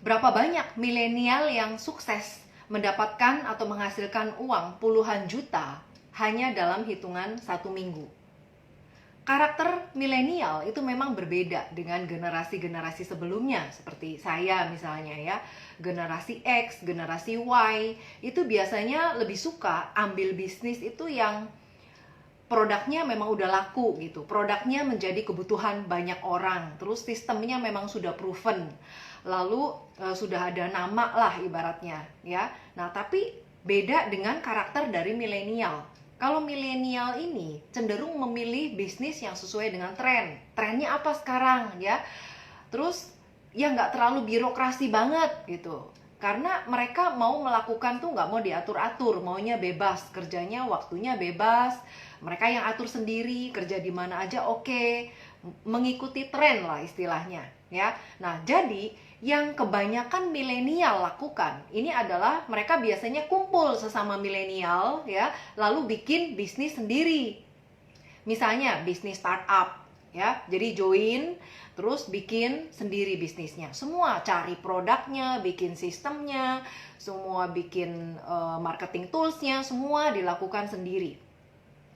Berapa banyak milenial yang sukses mendapatkan atau menghasilkan uang puluhan juta hanya dalam hitungan 1 minggu. Karakter milenial itu memang berbeda dengan generasi-generasi sebelumnya, seperti saya misalnya ya. Generasi X, generasi Y itu biasanya lebih suka ambil bisnis itu yang produknya memang udah laku gitu, produknya menjadi kebutuhan banyak orang, terus sistemnya memang sudah proven, lalu sudah ada nama lah ibaratnya ya. Nah tapi beda dengan karakter dari milenial. Kalau milenial ini cenderung memilih bisnis yang sesuai dengan trennya apa sekarang ya, terus ya nggak terlalu birokrasi banget gitu, karena mereka mau melakukan tuh nggak mau diatur-atur, maunya bebas, kerjanya waktunya bebas, mereka yang atur sendiri, kerja di mana aja oke, mengikuti tren lah istilahnya ya. Nah jadi yang kebanyakan milenial lakukan ini adalah mereka biasanya kumpul sesama milenial ya, lalu bikin bisnis sendiri. Misalnya bisnis startup ya, jadi join terus bikin sendiri bisnisnya, semua cari produknya, bikin sistemnya, semua bikin marketing toolsnya, semua dilakukan sendiri.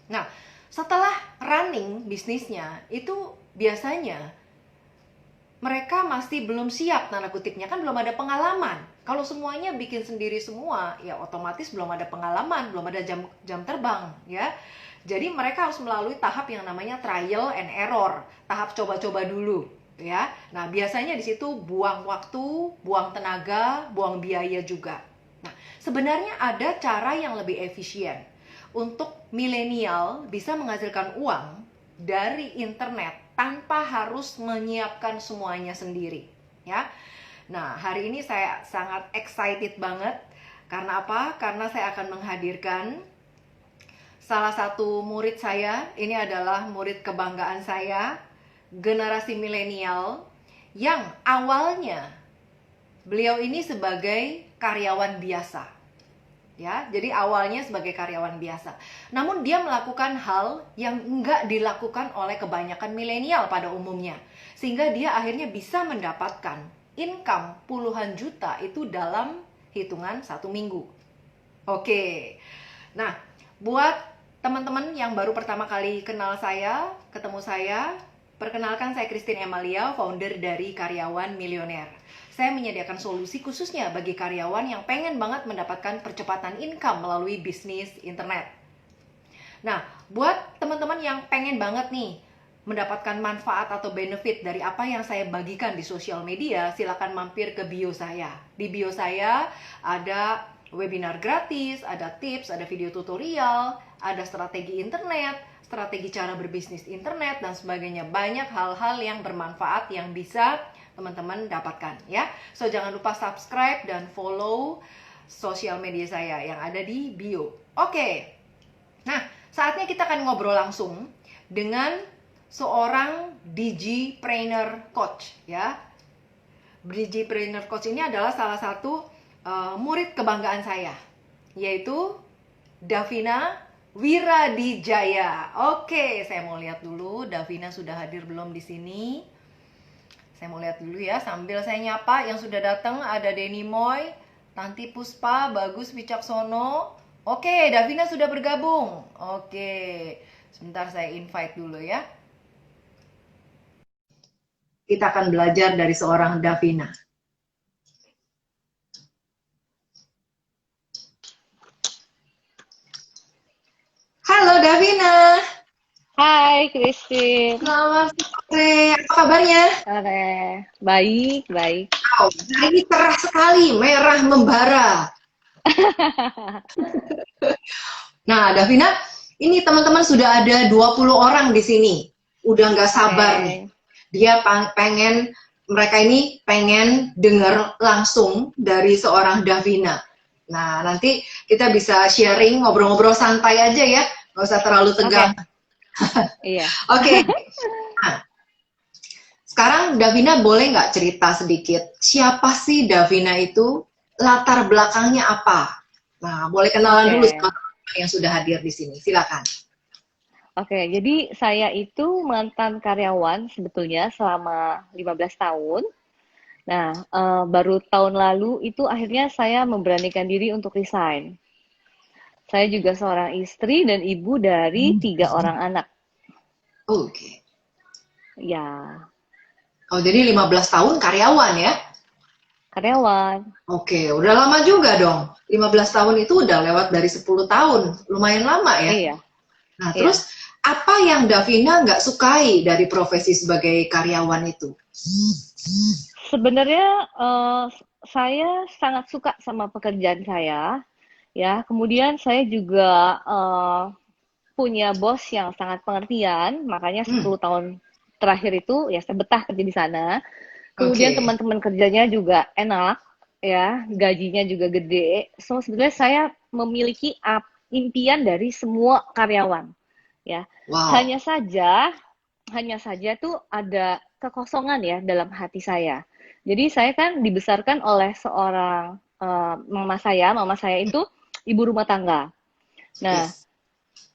Nah setelah running bisnisnya itu biasanya mereka masih belum siap, tanda kutipnya, kan belum ada pengalaman. Kalau semuanya bikin sendiri semua, ya otomatis belum ada pengalaman, belum ada jam terbang, ya. Jadi mereka harus melalui tahap yang namanya trial and error, tahap coba-coba dulu, ya. Nah, biasanya di situ buang waktu, buang tenaga, buang biaya juga. Nah, sebenarnya ada cara yang lebih efisien untuk milenial bisa menghasilkan uang dari internet tanpa harus menyiapkan semuanya sendiri ya. Nah hari ini saya sangat excited banget. Karena apa? Karena saya akan menghadirkan salah satu murid saya. Ini adalah murid kebanggaan saya, generasi milenial, yang awalnya beliau ini sebagai karyawan biasa ya, jadi awalnya sebagai karyawan biasa. Namun dia melakukan hal yang enggak dilakukan oleh kebanyakan milenial pada umumnya, sehingga dia akhirnya bisa mendapatkan income puluhan juta itu dalam hitungan 1 minggu. Oke, nah buat teman-teman yang baru pertama kali kenal saya, ketemu saya, perkenalkan saya Christine Emalia, founder dari Karyawan Milioner. Saya menyediakan solusi khususnya bagi karyawan yang pengen banget mendapatkan percepatan income melalui bisnis internet. Nah, buat teman-teman yang pengen banget nih mendapatkan manfaat atau benefit dari apa yang saya bagikan di sosial media, silakan mampir ke bio saya. Di bio saya ada webinar gratis, ada tips, ada video tutorial, ada strategi internet, strategi cara berbisnis internet, dan sebagainya. Banyak hal-hal yang bermanfaat yang bisa teman-teman dapatkan ya. So jangan lupa subscribe dan follow sosial media saya yang ada di bio. Oke. Nah, saatnya kita akan ngobrol langsung dengan seorang Digipreneur Coach ya. Digipreneur Coach ini adalah salah satu murid kebanggaan saya, yaitu Davina Wiradijaya. Oke, saya mau lihat dulu Davina sudah hadir belum di sini. Saya mau lihat dulu ya, sambil saya nyapa yang sudah datang. Ada Denny Moy, Tanti Puspa, Bagus Wicaksono. Oke, Davina sudah bergabung. Oke, sebentar saya invite dulu ya. Kita akan belajar dari seorang Davina. Halo Davina. Hai Christine. Selamat sore, apa kabarnya? Sore. Baik, baik. Wow, hari ini cerah sekali, merah membara. Nah, Davina, ini teman-teman sudah ada 20 orang di sini. Udah nggak sabar nih. Dia pengen, mereka ini pengen dengar langsung dari seorang Davina. Nah, nanti kita bisa sharing, ngobrol-ngobrol santai aja ya. Nggak usah terlalu tegang. Iya. Oke. Nah, sekarang Davina boleh nggak cerita sedikit, siapa sih Davina itu, latar belakangnya apa? Nah, boleh kenalan dulu sama teman-teman yang sudah hadir di sini, silakan. Oke, jadi saya itu mantan karyawan sebetulnya selama 15 tahun. Nah, baru tahun lalu itu akhirnya saya memberanikan diri untuk resign. Saya juga seorang istri dan ibu dari 3 orang anak. Oke. Ya, Oh, jadi 15 tahun karyawan ya? karyawan. Oke, udah lama juga dong. 15 tahun itu udah lewat dari 10 tahun. Lumayan lama ya. Iya, Nah, iya. terus apa yang Davina nggak sukai dari profesi sebagai karyawan itu? Sebenarnya saya sangat suka sama pekerjaan saya, ya. Kemudian saya juga punya bos yang sangat pengertian, makanya Hmm, 10 tahun terakhir itu ya saya betah kerja di sana. Kemudian oke. teman-teman kerjanya juga enak, ya, gajinya juga gede. So sebenarnya saya memiliki impian dari semua karyawan, ya. Wow. Hanya saja, hanya saja tuh ada kekosongan ya dalam hati saya. Jadi saya kan dibesarkan oleh seorang mama saya. Mama saya itu ibu rumah tangga. Nah, Yes.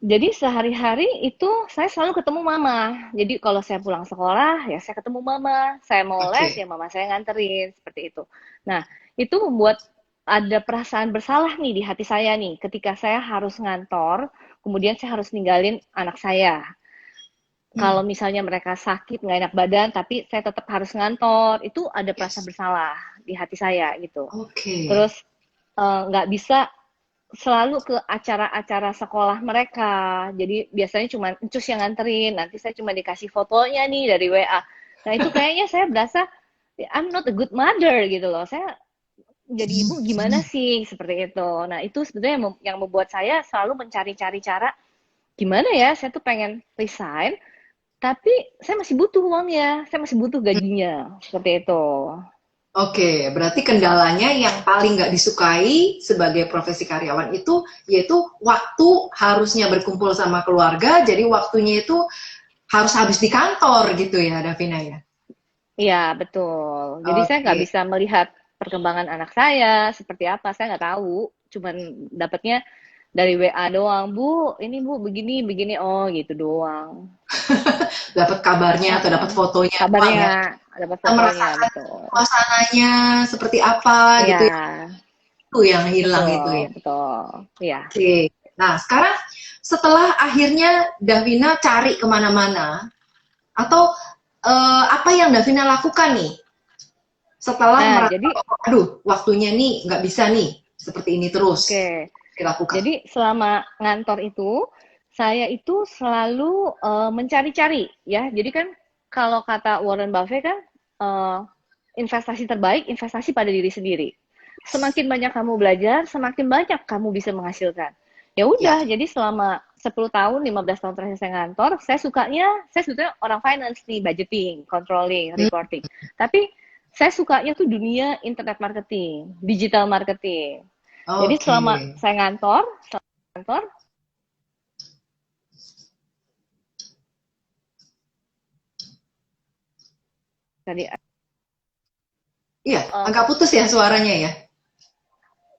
jadi sehari-hari itu saya selalu ketemu mama. Jadi kalau saya pulang sekolah ya saya ketemu mama. Saya mau les Oke. ya mama saya nganterin seperti itu. Nah, itu membuat ada perasaan bersalah nih di hati saya nih ketika saya harus ngantor, kemudian saya harus ninggalin anak saya. Hmm, Kalau misalnya mereka sakit, nggak enak badan, tapi saya tetap harus ngantor, itu ada perasaan yes. bersalah di hati saya gitu. Oke. Terus nggak bisa selalu ke acara-acara sekolah mereka. Jadi biasanya cuma encus yang nganterin, nanti saya cuma dikasih fotonya nih dari WA. Nah itu kayaknya saya berasa I'm not a good mother gitu loh. Saya jadi ibu gimana sih seperti itu. Nah itu sebetulnya yang membuat saya selalu mencari-cari cara gimana ya. Saya tuh pengen resign, tapi saya masih butuh uangnya, saya masih butuh gajinya, seperti itu. Oke, berarti kendalanya yang paling nggak disukai sebagai profesi karyawan itu yaitu waktu harusnya berkumpul sama keluarga, jadi waktunya itu harus habis di kantor gitu ya, Davina ya. Iya, betul. Jadi saya nggak Oke, bisa melihat perkembangan anak saya seperti apa, saya nggak tahu. Cuman dapatnya dari WA doang, Bu, ini Bu begini, begini, oh gitu doang. dapat kabarnya atau Heeh. dapat fotonya doang Kabarnya, ya. dapat Kita fotonya, merasakan betul. suasananya seperti apa Iya, gitu ya, itu yang hilang itu ya. betul, betul. Iya. Oke, nah sekarang setelah akhirnya Davina cari kemana-mana, atau apa yang Davina lakukan nih setelah Nah, merasa, jadi oh, aduh, waktunya nih nggak bisa nih seperti ini terus oke. dilakukan. Jadi selama ngantor itu, saya itu selalu mencari-cari ya. Jadi kan kalau kata Warren Buffett kan eh, investasi terbaik investasi pada diri sendiri. Semakin banyak kamu belajar, semakin banyak kamu bisa menghasilkan. Ya Ya, udah, jadi selama 10 tahun, 15 tahun terakhir saya ngantor, saya sebetulnya orang finance nih, budgeting, controlling, hmm, reporting. Tapi saya sukanya tuh dunia internet marketing, digital marketing. Jadi oke, selama saya ngantor tadi iya, uh, agak putus ya suaranya ya.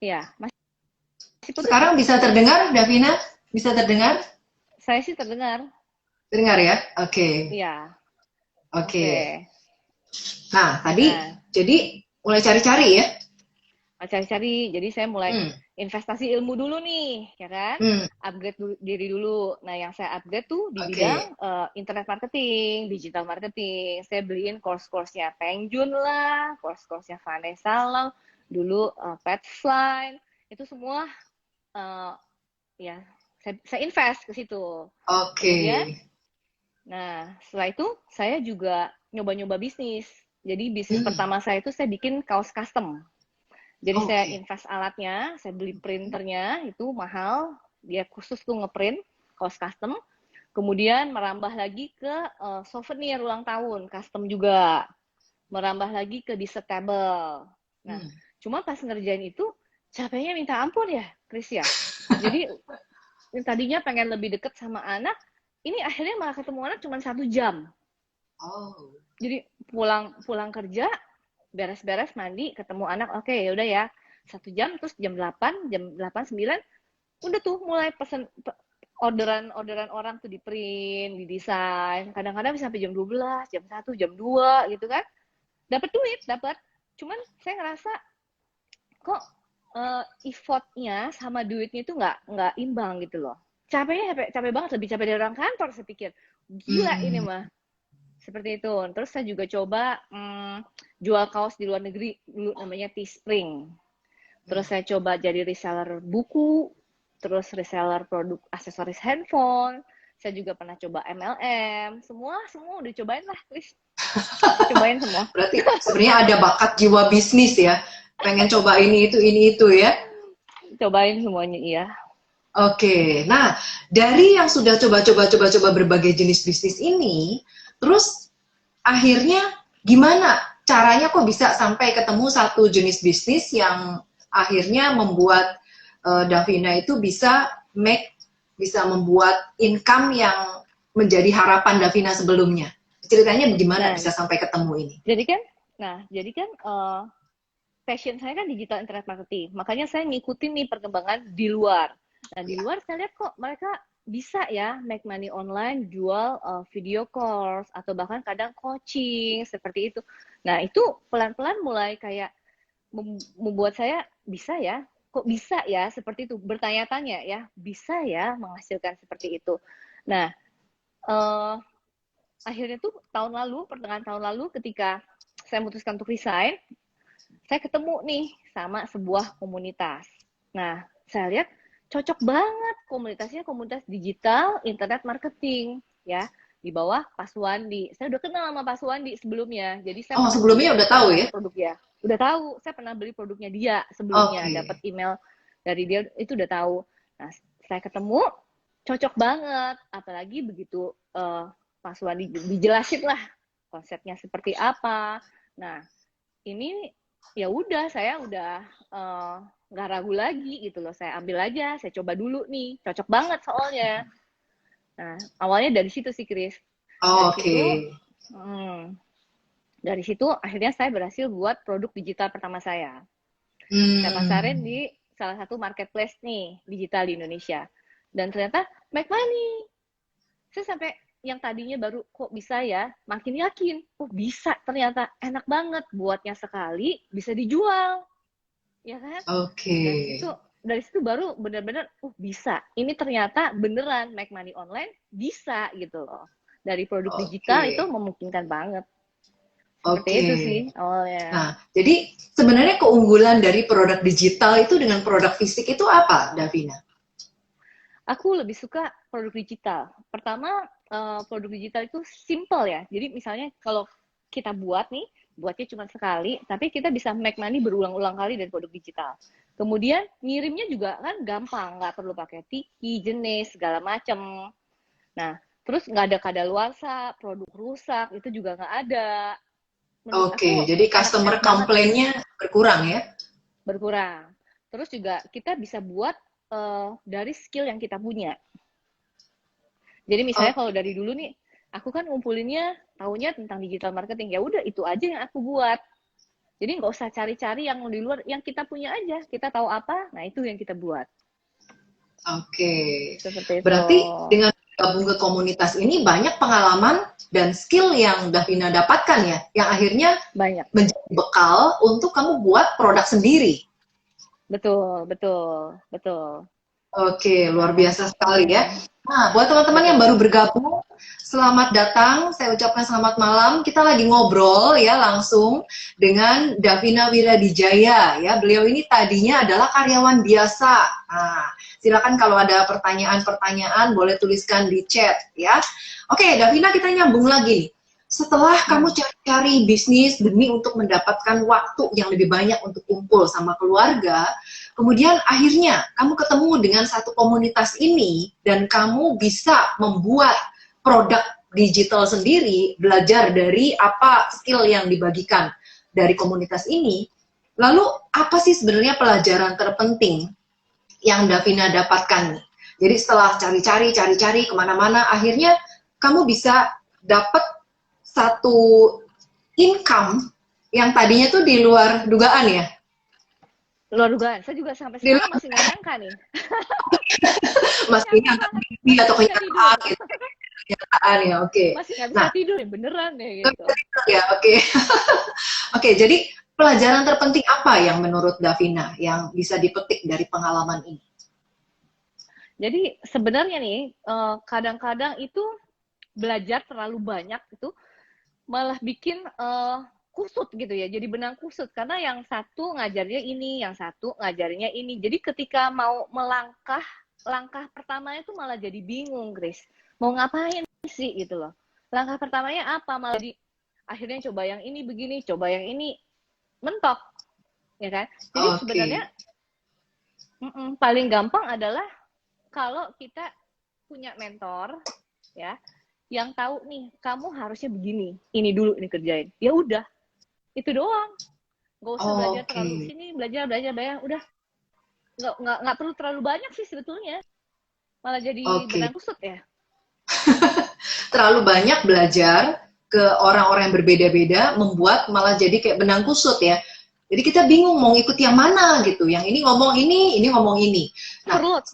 ya masih putus Sekarang kok. bisa terdengar, Davina? Bisa terdengar? Saya sih terdengar. Terdengar ya? Oke, Iya, oke. oke. Nah, tadi Nah, jadi mulai cari-cari ya? cari-cari. Jadi saya mulai Hmm, investasi ilmu dulu nih, ya kan? hmm, Upgrade diri dulu. Nah, yang saya upgrade tuh di oke. bidang internet marketing, digital marketing. Saya beliin course-course-nya Peng Jun lah, course-course-nya Vanessa lah, dulu Petfly. Itu semua eh, ya saya invest ke situ. Oke. Kemudian, nah setelah itu saya juga nyoba-nyoba bisnis. Jadi bisnis Hmm, pertama saya itu saya bikin kaos custom. Jadi saya oke. invest alatnya, saya beli printernya itu mahal, dia khusus tuh ngeprint kaos custom. Kemudian merambah lagi ke souvenir ulang tahun, custom juga. Merambah lagi ke dissetable. Nah, Hmm. cuma pas ngerjain itu capeknya minta ampun ya, Chris ya. Jadi tadinya pengen lebih deket sama anak, ini akhirnya malah ketemu anak cuma 1 jam. Oh. Jadi pulang pulang kerja, beres-beres mandi, ketemu anak, oke ya udah ya 1 jam, terus jam 8 9 udah tuh mulai pesen orderan orang tuh di print, didesain, kadang-kadang bisa sampai jam 12 jam 1 jam 2 gitu kan, dapat duit, dapat. Cuman saya ngerasa kok effortnya sama duitnya itu nggak imbang gitu loh. Capeknya capek banget, lebih capek dari orang kantor saya pikir. Gila ini Hmm. mah. Seperti itu. Terus saya juga coba jual kaos di luar negeri dulu namanya Teespring. Terus saya coba jadi reseller buku, terus reseller produk aksesoris handphone. Saya juga pernah coba MLM. Semua udah cobain lah, Chris. Cobain semua. Berarti sebenarnya ada bakat jiwa bisnis ya. Pengen coba ini itu ya. Cobain semuanya, iya. Oke, nah dari yang sudah coba berbagai jenis bisnis ini, terus akhirnya gimana caranya kok bisa sampai ketemu satu jenis bisnis yang akhirnya membuat Davina itu bisa membuat income yang menjadi harapan Davina sebelumnya. Ceritanya bagaimana Nah, bisa sampai ketemu ini? jadi kan passion saya kan digital internet marketing. Makanya saya ngikutin nih perkembangan di luar. Nah, di luar saya lihat kok mereka bisa ya make money online, jual video course atau bahkan kadang coaching seperti itu. Nah, itu pelan-pelan mulai kayak membuat saya bisa ya, kok bisa ya seperti itu, bertanya-tanya ya, bisa ya menghasilkan seperti itu. Nah, uh, akhirnya tuh pertengahan tahun lalu ketika saya memutuskan untuk resign, saya ketemu nih sama sebuah komunitas. Nah, saya lihat cocok banget komunitasnya, komunitas digital internet marketing ya, di bawah Pak Suwandi. Saya udah kenal sama Pak Suwandi sebelumnya, jadi saya Oh, pernah beli sebelumnya udah tahu salah ya? satu produknya. Udah tahu, saya pernah beli produknya dia sebelumnya, dapat Oke. email dari dia, itu udah tahu. Nah, saya ketemu, cocok banget, apalagi begitu Pak Suwandi dijelasin lah konsepnya seperti apa. Nah, ini ya udah, saya udah nggak ragu lagi gitu loh, saya ambil aja, saya coba dulu nih, cocok banget soalnya. Nah, awalnya dari situ sih, Chris. Oh, Dari oke. situ, hmm, dari situ akhirnya saya berhasil buat produk digital pertama saya. Saya pasarin Hmm. di salah satu marketplace nih digital di Indonesia, dan ternyata make money. Saya sampai yang tadinya baru kok bisa ya, makin yakin, oh bisa, ternyata enak banget, buatnya sekali bisa dijual, ya kan? Oke. Dari situ baru benar-benar bisa, ini ternyata beneran make money online bisa gitu loh, dari produk digital itu Oke. memungkinkan banget. Seperti Oke. itu sih awalnya. Nah, jadi sebenarnya keunggulan dari produk digital itu dengan produk fisik itu apa, Davina? Aku lebih suka produk digital. Pertama, produk digital itu simple ya. Jadi misalnya kalau kita buatnya cuma sekali, tapi kita bisa make money berulang-ulang kali dari produk digital. Kemudian ngirimnya juga kan gampang, nggak perlu pakai tiki, jenis, segala macam. Nah, terus nggak ada kadaluarsa, produk rusak, itu juga nggak ada. Menurut Oke, aku jadi customer enak-enak banget sih, komplainnya berkurang ya? berkurang. Terus juga kita bisa buat dari skill yang kita punya. Jadi misalnya Oh, kalau dari dulu nih, aku kan ngumpulinnya tahunya tentang digital marketing. Ya udah itu aja yang aku buat. Jadi nggak usah cari-cari yang di luar, yang kita punya aja. Kita tahu apa, nah itu yang kita buat. oke. Seperti itu. Berarti dengan gabung ke komunitas ini banyak pengalaman dan skill yang Davina dapatkan ya, yang akhirnya Banyak. menjadi bekal untuk kamu buat produk sendiri. Betul, betul, betul. Oke, luar Banget. biasa sekali ya. Nah, buat teman-teman yang baru Betul. bergabung, selamat datang. Saya ucapkan selamat malam. Kita lagi ngobrol ya langsung dengan Davina Wiradijaya ya. Beliau ini tadinya adalah karyawan biasa. Nah, silakan kalau ada pertanyaan-pertanyaan boleh tuliskan di chat ya. Oke, Davina, kita nyambung lagi nih. Setelah kamu cari-cari bisnis demi untuk mendapatkan waktu yang lebih banyak untuk kumpul sama keluarga, kemudian akhirnya kamu ketemu dengan satu komunitas ini dan kamu bisa membuat produk digital sendiri, belajar dari apa skill yang dibagikan dari komunitas ini. Lalu apa sih sebenarnya pelajaran terpenting yang Davina dapatkan? Jadi setelah cari-cari kemana-mana, akhirnya kamu bisa dapat satu income yang tadinya tuh di luar dugaan ya. Luar dugaan. Saya juga sampai Di sekarang luar, masih nggak nyangka nih. Mas ini Nyangka antara banget. mimpi atau Masih nggak bisa tidur. kenyataan gitu. Kenyataan ya, oke. Masih nggak bisa Nah, tidur nih, beneran deh gitu. ya, oke. Oke, jadi pelajaran terpenting apa yang menurut Davina yang bisa dipetik dari pengalaman ini? Jadi sebenarnya nih, kadang-kadang itu belajar terlalu banyak itu malah bikin kusut gitu ya, jadi benang kusut karena yang satu ngajarnya ini, yang satu ngajarnya ini. Jadi ketika mau melangkah, langkah pertamanya tuh malah jadi bingung, Grace. Mau ngapain sih gitu loh. Langkah pertamanya apa? Malah di akhirnya coba yang ini begini, coba yang ini mentok, ya kan? Jadi Oke. sebenarnya paling gampang adalah kalau kita punya mentor ya yang tahu nih kamu harusnya begini, ini dulu ini kerjain, ya udah itu doang, nggak usah belajar Oke. terlalu sini, belajar belajar belajar udah, nggak perlu terlalu banyak sih sebetulnya, malah jadi Oke. benang kusut ya. Terlalu banyak belajar ke orang-orang yang berbeda-beda membuat malah jadi kayak benang kusut ya. Jadi kita bingung mau ikut yang mana gitu. Yang ini ngomong ini. Nah, Overload.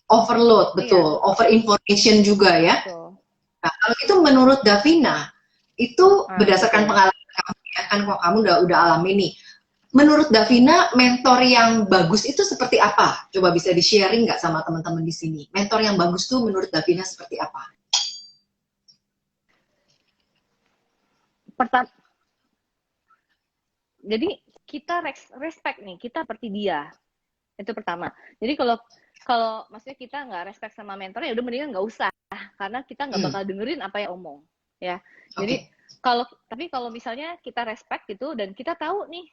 overload Iya, betul, over information juga ya. betul. Nah, kalau itu menurut Davina, itu Nah, berdasarkan betul. pengalaman kamu ya kan, kok kamu udah alami nih. Menurut Davina, mentor yang bagus itu seperti apa? Coba bisa di-sharing nggak sama teman-teman di sini? Mentor yang bagus tuh menurut Davina seperti apa? Pertama, jadi kita respect nih, kita seperti dia, itu pertama. Jadi kalau kalau maksudnya kita nggak respect sama mentornya, ya udah mendingan nggak usah, karena kita nggak Hmm, bakal dengerin apa yang omong, ya. oke. Jadi tapi kalau misalnya kita respect gitu dan kita tahu nih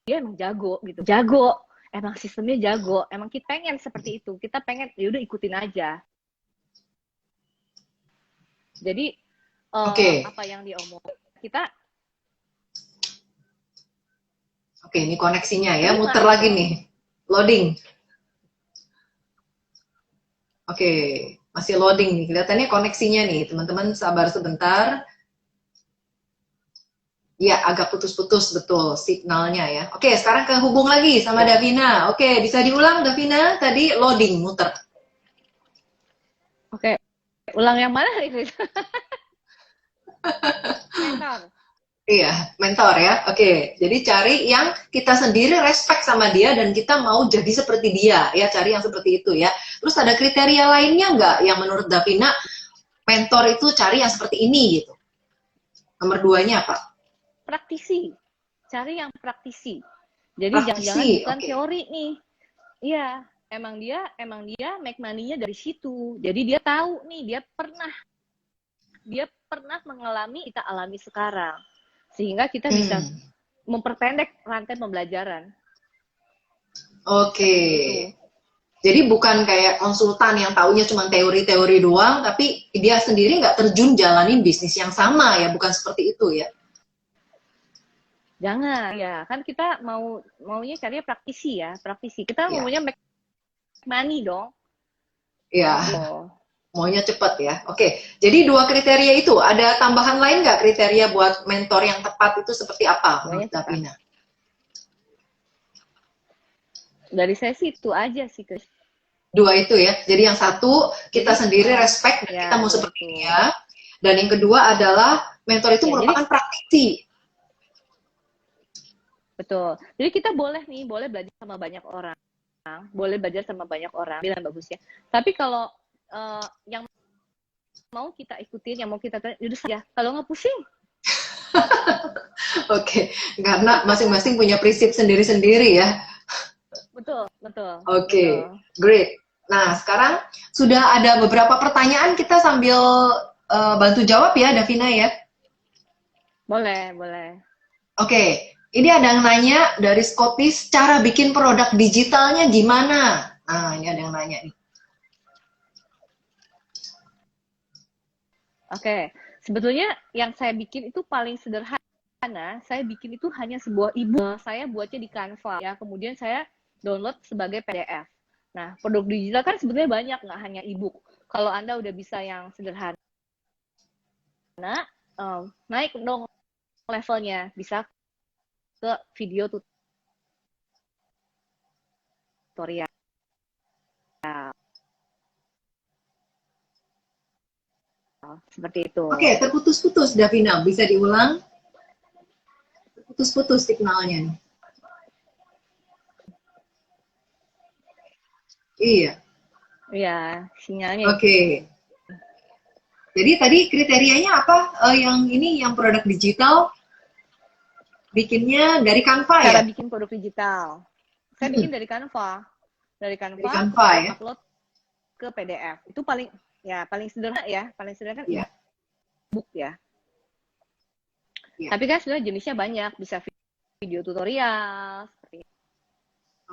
dia emang jago gitu, jago, emang sistemnya jago, emang kita pengen seperti itu, kita pengen ya udah ikutin aja. Jadi Oke. apa yang diomong kita Oke, ini koneksinya ya, terima muter gitu lagi loh. nih. Loading. Oke, masih loading nih. Kelihatannya koneksinya nih, teman-teman sabar sebentar. Ya, agak putus-putus betul signalnya ya. Oke, sekarang kehubung lagi sama Davina. Oke, bisa diulang Davina? Tadi loading, muter. Oke, ulang yang mana nih Chris? Mentor. Iya, mentor ya. Oke, jadi cari yang kita sendiri respect sama dia dan kita mau jadi seperti dia ya, cari yang seperti itu ya. Terus ada kriteria lainnya nggak yang menurut Davina mentor itu cari yang seperti ini gitu? Nomor duanya apa? Praktisi, cari yang praktisi. Jadi jangan-jangan Praktisi, bukan oke. teori nih. Iya, emang dia make money-nya dari situ. Jadi dia tahu nih, dia pernah mengalami kita alami sekarang. Sehingga kita bisa Hmm, memperpendek rantai pembelajaran. oke. Seperti itu. Jadi bukan kayak konsultan yang taunya cuma teori-teori doang, tapi dia sendiri nggak terjun jalanin bisnis yang sama ya, bukan seperti itu ya. Jangan, ya kan kita maunya cari praktisi ya, praktisi. Kita Ya, maunya make money dong. ya. Gitu. Maunya cepat ya. Oke, jadi dua kriteria itu. Ada tambahan lain nggak kriteria buat mentor yang tepat itu seperti apa Maunya menurut cepat. Davina? Dari saya sih itu aja sih, Chris. Dua itu ya. Jadi yang satu kita Jadi, sendiri respect dan kita ya mau dua seperti itu. dia. Dan yang kedua adalah mentor itu Ya, jadi merupakan praktisi. betul. Jadi kita boleh nih, boleh belajar sama banyak orang. Boleh belajar sama banyak orang, bilang bagus ya. Tapi kalau yang mau kita ikutin, yang mau kita itu saja. Kalau nggak pusing, Oke, karena masing-masing punya prinsip sendiri-sendiri ya. betul, betul, Oke, betul. great. Nah, sekarang sudah ada beberapa pertanyaan kita sambil bantu jawab ya, Davina ya. Boleh, boleh. Oke, ini ada yang nanya dari Scottish, cara bikin produk digitalnya gimana? Nah, ini ada yang nanya nih. Oke, sebetulnya yang saya bikin itu paling sederhana. Saya bikin itu hanya sebuah ebook. Saya buatnya di Canva ya. Kemudian saya download sebagai PDF. Nah, produk digital kan sebetulnya banyak, nggak hanya ebook. Kalau Anda udah bisa yang sederhana, naik dong levelnya. Bisa ke video tutorial. Seperti itu. Oke, terputus-putus Davina, bisa diulang? putus-putus signalnya nih. Iya. Iya, sinyalnya. Oke. Jadi tadi kriterianya apa? Yang ini yang produk digital bikinnya dari Canva ya? Cara bikin produk digital. Saya bikin dari Canva. Dari Canva, ya? upload ke PDF. Itu paling sederhana ya, paling sederhana kan Iya. e-book ya. Iya. Tapi kan sebenarnya jenisnya banyak, bisa video tutorial seperti itu.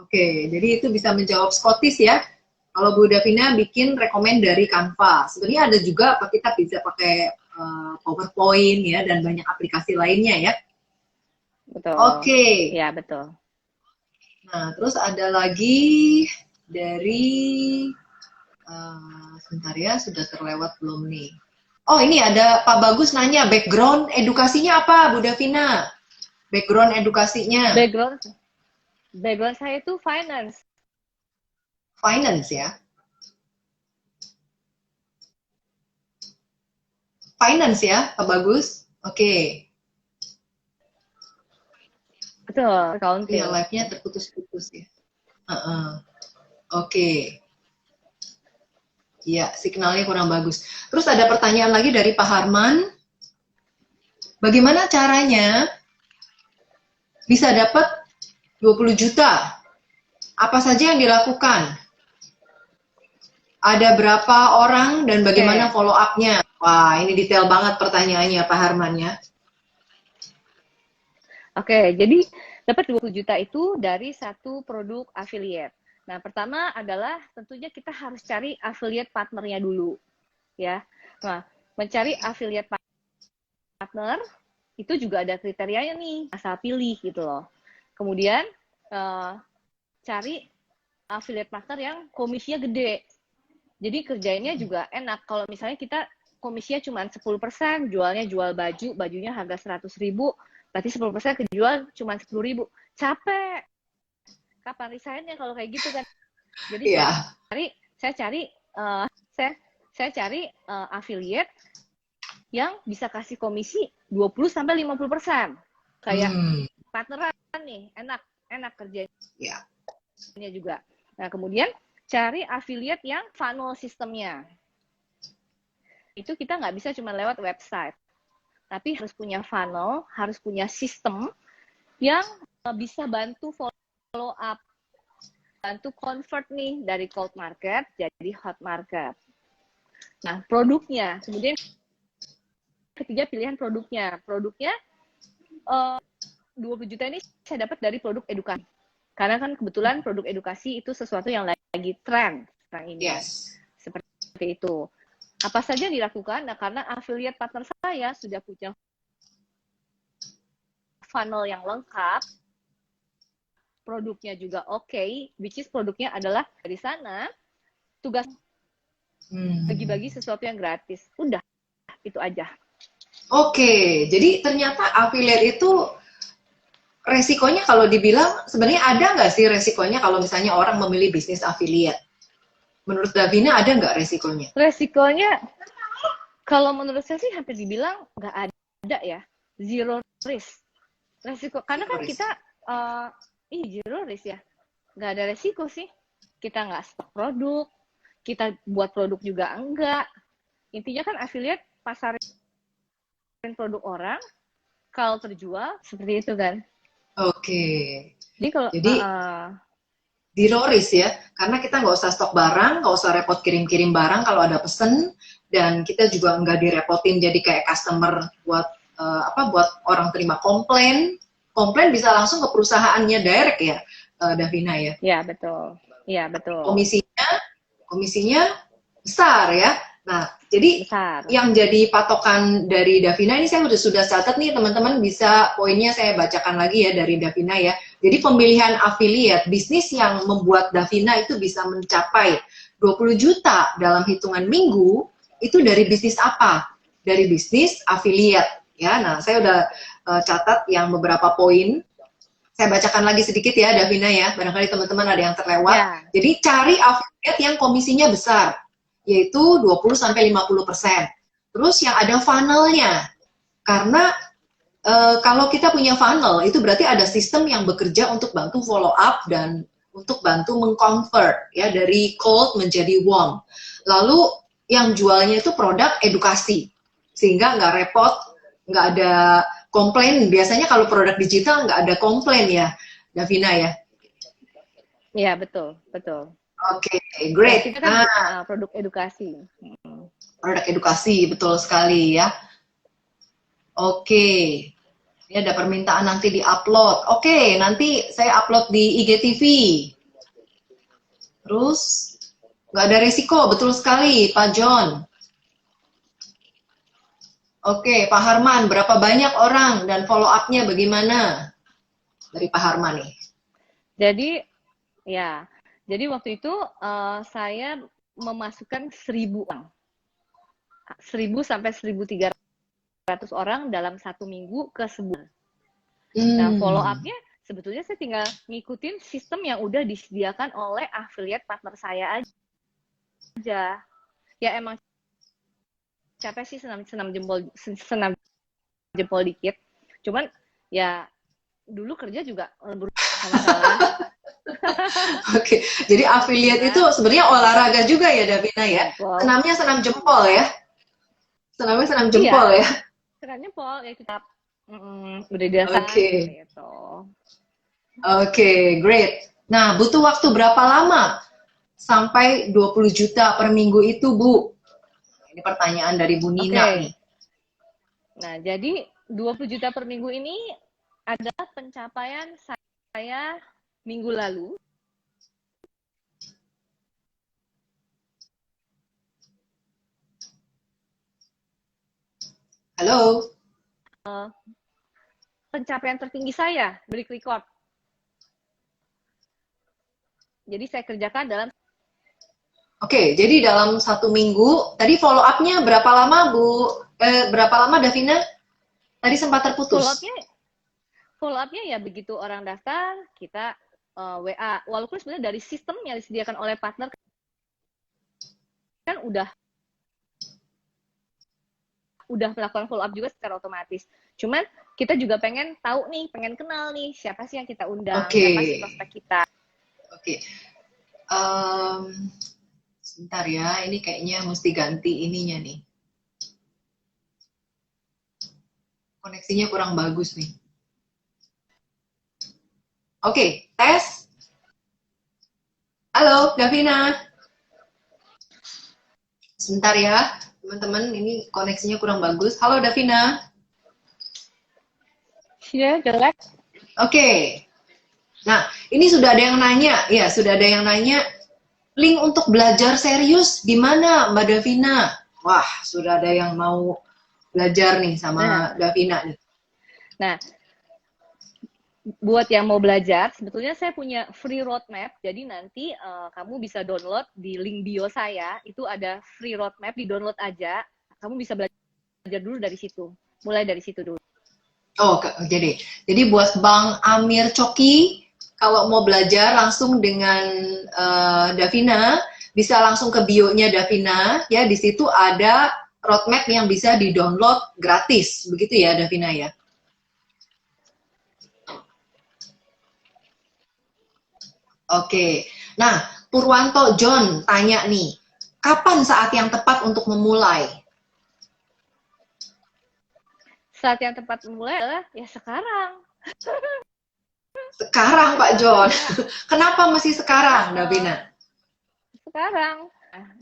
Oke, jadi itu bisa menjawab Scottish ya. Kalau Bu Davina bikin rekomend dari Canva. Sebenarnya ada juga apa kita bisa pakai PowerPoint ya dan banyak aplikasi lainnya ya. Betul. Oke. Ya, betul. Nah, terus ada lagi dari sebentar ya, sudah terlewat belum nih? Oh, ini ada Pak Bagus nanya, background edukasinya apa, Bu Davina? Background edukasinya? Background saya itu finance. Finance ya? Finance ya, Pak Bagus? Oke. Betul, accounting. Ya, live-nya terputus-putus ya. Oke. Iya, signalnya kurang bagus. Terus ada pertanyaan lagi dari Pak Harman. Bagaimana caranya bisa dapat 20 juta? Apa saja yang dilakukan? Ada berapa orang dan bagaimana follow up-nya? Wah, ini detail banget pertanyaannya Pak Harman ya. Oke, jadi dapat 20 juta itu dari satu produk affiliate. Nah, pertama adalah tentunya kita harus cari affiliate partnernya dulu, ya. Nah, mencari affiliate partner itu juga ada kriterianya nih, asal pilih gitu loh. Kemudian cari affiliate partner yang komisinya gede. Jadi kerjainnya juga enak. Kalau misalnya kita komisinya cuma 10%, jual baju, bajunya harga 100.000, berarti 10% kejual cuma 10.000. Capek. Kapan resignnya kalau kayak gitu kan? Jadi saya cari affiliate yang bisa kasih komisi 20-50%. Kayak partneran nih, enak kerjanya juga. Nah, kemudian cari affiliate yang funnel sistemnya. Itu kita nggak bisa cuma lewat website. Tapi harus punya funnel, harus punya sistem yang bisa bantu follow up, bantu convert nih dari cold market jadi hot market. Nah, produknya, kemudian ketiga pilihan produknya. Produknya 20 juta ini saya dapat dari produk edukasi. Karena kan kebetulan produk edukasi itu sesuatu yang lagi tren sekarang ini. Yes. Seperti itu. Apa saja dilakukan? Nah, karena affiliate partner saya sudah punya funnel yang lengkap, produknya juga oke, which is produknya adalah dari sana, tugas bagi-bagi sesuatu yang gratis. Udah, itu aja. Oke, jadi ternyata affiliate itu resikonya kalau dibilang, sebenarnya ada nggak sih resikonya kalau misalnya orang memilih bisnis affiliate? Menurut Davina ada nggak resikonya? Resikonya, kalau menurut saya sih hampir dibilang nggak ada ya, zero risk. Resiko, karena kan kita, zero risk ya, nggak ada resiko sih. Kita nggak stok produk, kita buat produk juga enggak. Intinya kan affiliate pasarin produk orang, kalau terjual seperti itu kan. Oke. Jadi kalau zero risk ya, karena kita nggak usah stok barang, nggak usah repot kirim-kirim barang kalau ada pesen, dan kita juga nggak direpotin jadi kayak customer buat buat orang terima komplain bisa langsung ke perusahaannya direct ya, Davina ya. Iya betul, iya betul. Komisinya besar ya. Nah, jadi besar. Yang jadi patokan dari Davina ini saya sudah catat nih teman-teman, bisa poinnya saya bacakan lagi ya dari Davina ya. Jadi pemilihan affiliate, bisnis yang membuat Davina itu bisa mencapai 20 juta dalam hitungan minggu, itu dari bisnis apa? Dari bisnis affiliate ya. Nah, saya udah catat yang beberapa poin. Saya bacakan lagi sedikit ya Davina ya, barangkali teman-teman ada yang terlewat. Yeah. Jadi cari affiliate yang komisinya besar, yaitu 20-50%. Terus yang ada funnelnya, karena kalau kita punya funnel, itu berarti ada sistem yang bekerja untuk bantu follow up dan untuk bantu mengconvert ya dari cold menjadi warm. Lalu yang jualnya itu produk edukasi, sehingga nggak repot, nggak ada komplain. Biasanya kalau produk digital nggak ada komplain ya, Davina ya. Iya, betul, betul. Oke, Dan great. kita kan Nah, produk edukasi. produk edukasi betul sekali ya. Oke, ini ada permintaan nanti di-upload. Oke, nanti saya upload di IGTV. Terus, nggak ada risiko, betul sekali, Pak John. Oke, Pak Harman, berapa banyak orang dan follow up-nya bagaimana? Dari Pak Harman nih. Jadi, ya, jadi waktu itu saya memasukkan 1.000 orang. 1.000 sampai 1.300 orang dalam 1 minggu ke sebulan. Nah, follow up-nya sebetulnya saya tinggal ngikutin sistem yang udah disediakan oleh affiliate partner saya aja. Ya emang capek sih senam jempol dikit. Cuman ya dulu kerja juga lembur sama salah. Oke, jadi affiliate itu sebenarnya olahraga juga ya, Davina ya? Senamnya senam jempol ya? Senamnya senam jempol ya? Senam jempol ya kita udah biasa gitu. Oke, great. Nah, butuh waktu berapa lama sampai 20 juta per minggu itu, Bu? Ini pertanyaan dari Bu Nina nih. Nah, jadi 20 juta per minggu ini adalah pencapaian saya minggu lalu. Halo? Pencapaian tertinggi saya, break record. Jadi saya kerjakan dalam... Oke, jadi dalam 1 minggu, tadi follow up-nya berapa lama, Bu? Berapa lama, Davina? Tadi sempat terputus. Follow up-nya ya begitu orang daftar, kita WA. Walaupun sebenarnya dari sistem yang disediakan oleh partner kan udah melakukan follow up juga secara otomatis. Cuman kita juga pengen tahu nih, pengen kenal nih siapa sih yang kita undang, siapa sih prospek kita. Oke. Sebentar ya, ini kayaknya mesti ganti ininya nih. Koneksinya kurang bagus nih. Oke, tes. Halo, Davina. Sebentar ya, teman-teman, ini koneksinya kurang bagus. Halo, Davina. Iya, jelek. Oke. Nah, ini sudah ada yang nanya. Ya, sudah ada yang nanya. Link untuk belajar serius di mana, Mbak Davina? Wah, sudah ada yang mau belajar nih sama Davina nih. Nah, buat yang mau belajar, sebetulnya saya punya free roadmap. Jadi nanti kamu bisa download di link bio saya. Itu ada free roadmap, di-download aja. Kamu bisa belajar dulu dari situ. Mulai dari situ dulu. Oh, jadi buat Bang Amir Coki, kalau mau belajar langsung dengan Davina, bisa langsung ke bio-nya Davina. Ya, di situ ada roadmap yang bisa di-download gratis. Begitu ya, Davina ya? Oke, nah Purwanto John tanya nih, kapan saat yang tepat untuk memulai? Saat yang tepat memulai adalah ya sekarang. Sekarang Pak John, kenapa masih sekarang, Davina? Sekarang.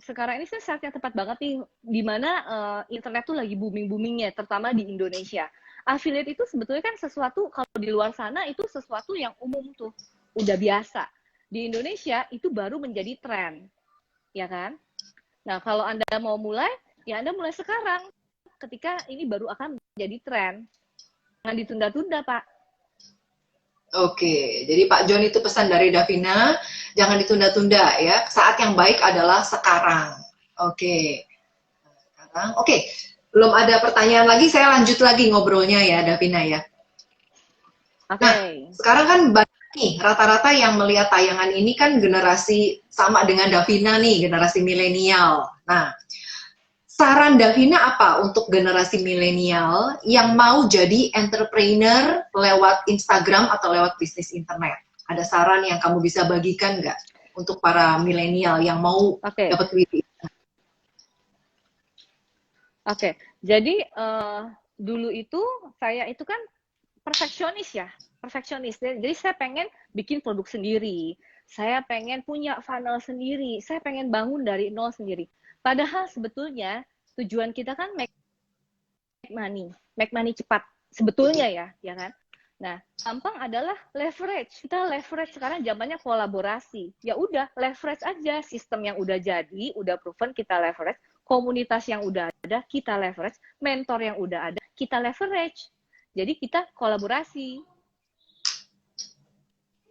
Sekarang ini saat yang tepat banget nih, dimana internet tuh lagi booming-boomingnya, terutama di Indonesia. Affiliate itu sebetulnya kan sesuatu, kalau di luar sana itu sesuatu yang umum tuh, udah biasa. Di Indonesia itu baru menjadi tren, ya kan? Nah, kalau Anda mau mulai, ya Anda mulai sekarang, ketika ini baru akan menjadi tren. Jangan ditunda-tunda, Pak. Oke, jadi Pak John itu pesan dari Davina, jangan ditunda-tunda ya. Saat yang baik adalah sekarang. Oke. Sekarang. Oke, belum ada pertanyaan lagi, saya lanjut lagi ngobrolnya ya, Davina ya. Oke. Nah, sekarang kan banyak nih, rata-rata yang melihat tayangan ini kan generasi sama dengan Davina nih, generasi milenial. Nah, saran Davina apa untuk generasi milenial yang mau jadi entrepreneur lewat Instagram atau lewat bisnis internet? Ada saran yang kamu bisa bagikan nggak untuk para milenial yang mau Oke, dapat duit? oke. Jadi dulu itu saya itu kan perfeksionis ya, perfeksionis. Jadi saya pengen bikin produk sendiri, saya pengen punya funnel sendiri, saya pengen bangun dari nol sendiri. Padahal sebetulnya tujuan kita kan make money cepat. Sebetulnya ya, ya kan? Nah, gampang adalah leverage. Kita leverage sekarang zamannya kolaborasi. Ya udah, leverage aja sistem yang udah jadi, udah proven kita leverage, komunitas yang udah ada kita leverage, mentor yang udah ada kita leverage. Jadi kita kolaborasi.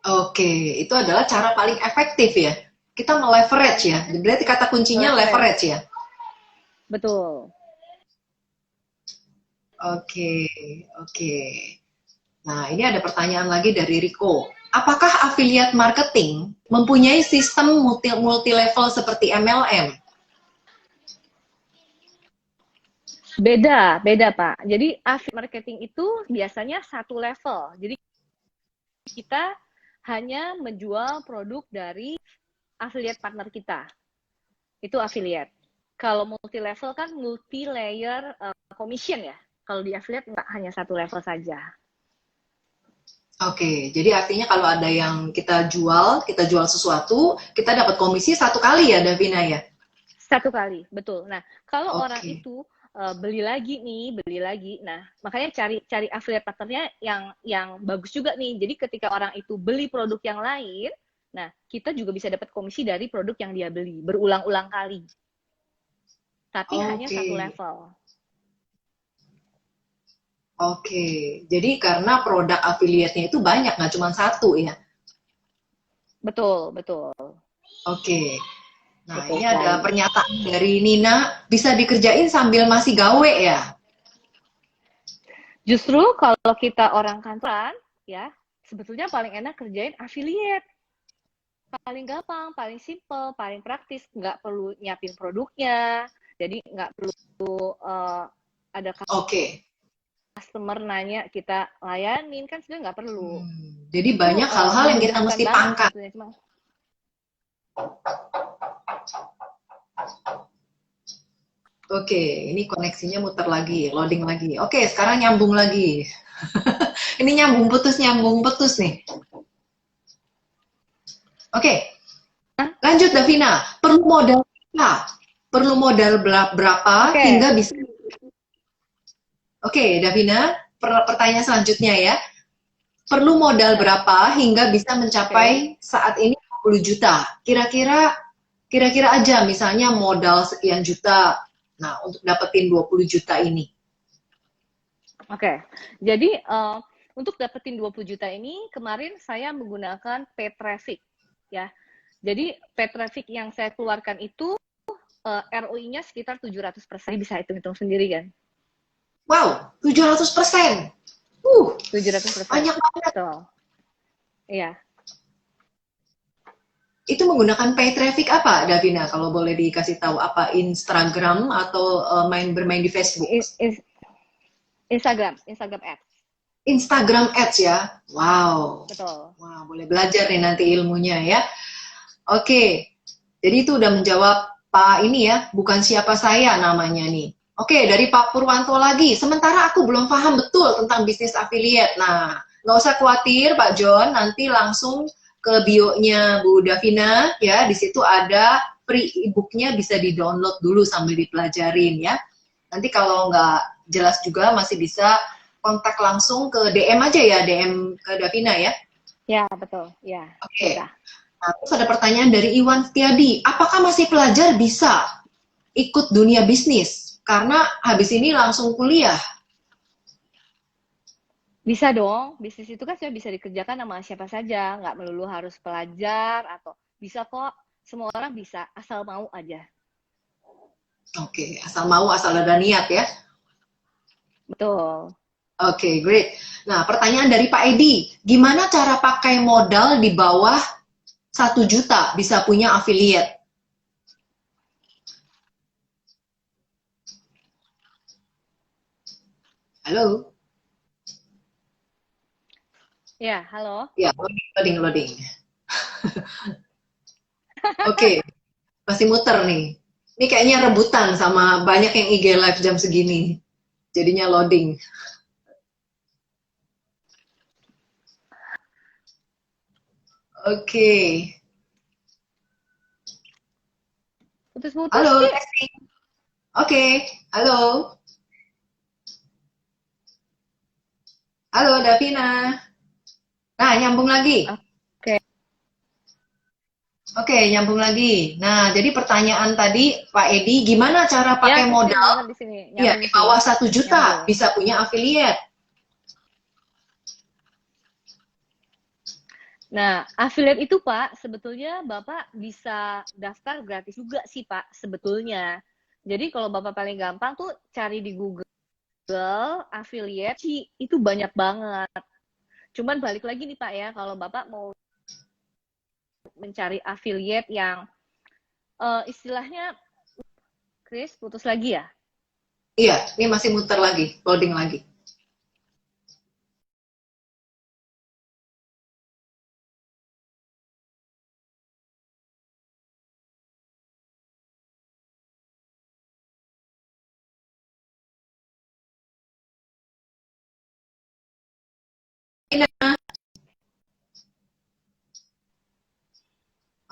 Oke, itu adalah cara paling efektif ya. Kita meleverage ya. Berarti kata kuncinya leverage ya. Betul. Oke, oke. Nah, ini ada pertanyaan lagi dari Rico. Apakah affiliate marketing mempunyai sistem multi level seperti MLM? Beda, beda Pak. Jadi affiliate marketing itu biasanya satu level. Jadi kita hanya menjual produk dari affiliate partner kita. Itu affiliate. Kalau multi level kan multi layer commission ya. Kalau di affiliate nggak hanya satu level saja. Oke, jadi artinya kalau ada yang kita jual sesuatu, kita dapat komisi satu kali ya, Davina ya? Satu kali, betul. Nah, kalau Oke. orang itu beli lagi. Nah, makanya cari affiliate partnernya yang bagus juga nih. Jadi ketika orang itu beli produk yang lain, nah kita juga bisa dapat komisi dari produk yang dia beli berulang-ulang kali. Tapi hanya satu level. Oke, jadi karena produk affiliate-nya itu banyak, nggak cuma satu ya? Betul, betul. Oke. Nah, Betul ini sekali. ada pernyataan dari Nina, bisa dikerjain sambil masih gawe ya? Justru kalau kita orang kantoran, ya, sebetulnya paling enak kerjain affiliate. Paling gampang, paling simple, paling praktis, nggak perlu nyiapin produknya, jadi nggak perlu ada customer nanya kita layanin, kan sebenarnya nggak perlu. Jadi banyak hal-hal yang kita mesti pangkat. Oke, ini koneksinya muter lagi, loading lagi. Oke, sekarang nyambung lagi. Ini nyambung putus nih. Oke, lanjut Davina. Perlu modal berapa? Perlu modal berapa hingga bisa? Oke, Davina, pertanyaan selanjutnya ya. Perlu modal berapa hingga bisa mencapai saat ini 20 juta? Kira-kira aja misalnya modal sekian juta. Nah, untuk dapetin 20 juta ini. Oke, jadi untuk dapetin 20 juta ini, kemarin saya menggunakan paid traffic, ya. Jadi paid traffic yang saya keluarkan itu ROI-nya sekitar 700%. Bisa hitung-hitung sendiri kan? Wow, 700%. 700%. Banyak banget. Iya. Itu menggunakan pay traffic apa, Davina? Kalau boleh dikasih tahu, apa Instagram atau bermain di Facebook? Instagram Ads. Instagram Ads ya? Wow. Betul. Wow, boleh belajar nih nanti ilmunya ya. Oke, jadi itu udah menjawab Pak ini ya, bukan siapa saya namanya nih. Oke, dari Pak Purwanto lagi. Sementara aku belum paham betul tentang bisnis affiliate. Nah, nggak usah khawatir Pak John, nanti langsung ke bio-nya Bu Davina ya, di situ ada free e-book-nya, bisa di-download dulu sambil dipelajarin ya. Nanti kalau nggak jelas juga masih bisa kontak langsung ke DM aja ya, DM ke Davina ya. Ya, betul. Ya. Oke. Nah, terus ada pertanyaan dari Iwan Setiadi, apakah masih pelajar bisa ikut dunia bisnis? Karena habis ini langsung kuliah. Bisa dong, bisnis itu kan sudah bisa dikerjakan sama siapa saja, nggak melulu harus pelajar atau bisa kok, semua orang bisa, asal mau aja. Oke, asal mau, asal ada niat ya. Betul. Oke, great. Nah, pertanyaan dari Pak Edi, gimana cara pakai modal di bawah 1 juta bisa punya affiliate? Halo? Ya, halo. Ya, loading, loading. Oke, masih muter nih. Ini kayaknya rebutan sama banyak yang IG live jam segini. Jadinya loading. Oke. Putus-putus Halo, sih. testing. Oke, halo. Halo, Davina. Nah, nyambung lagi. Oke. Oke, nyambung lagi. Nah, jadi pertanyaan tadi, Pak Edi, gimana cara Ya, pakai testing modal? banget di sini. Iya, Nyambung di sih. bawah 1 juta Nyambung. bisa punya affiliate. Nah, affiliate itu Pak, sebetulnya Bapak bisa daftar gratis juga sih Pak, sebetulnya. Jadi kalau Bapak paling gampang tuh cari di Google affiliate sih itu banyak banget. Cuman balik lagi nih Pak ya, kalau Bapak mau mencari affiliate yang istilahnya Chris putus lagi ya. Iya, ini masih muter lagi, loading lagi.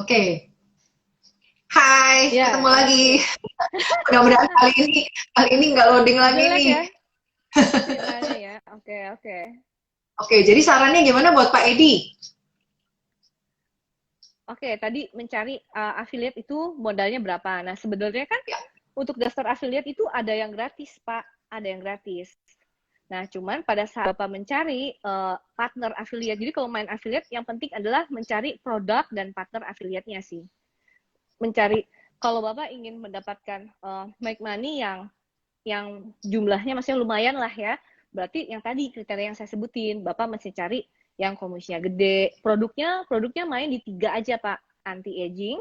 Oke, hai, Ya, ketemu lagi. oke. Mudah-mudahan kali ini nggak loading lagi Jelek nih. ya sinyalnya ya. Oke, oke. Oke, jadi sarannya gimana buat Pak Edi? Oke, tadi mencari affiliate itu modalnya berapa? Nah, sebenarnya kan Ya, untuk daftar affiliate itu ada yang gratis, Pak. Ada yang gratis. Nah, cuman pada saat Bapak mencari partner affiliate, jadi kalau main affiliate yang penting adalah mencari produk dan partner affiliate-nya sih. Mencari kalau Bapak ingin mendapatkan make money yang jumlahnya masih lumayan lah ya. Berarti yang tadi kriteria yang saya sebutin, Bapak mesti cari yang komisinya gede. Produknya main di 3 aja, Pak. Anti-aging,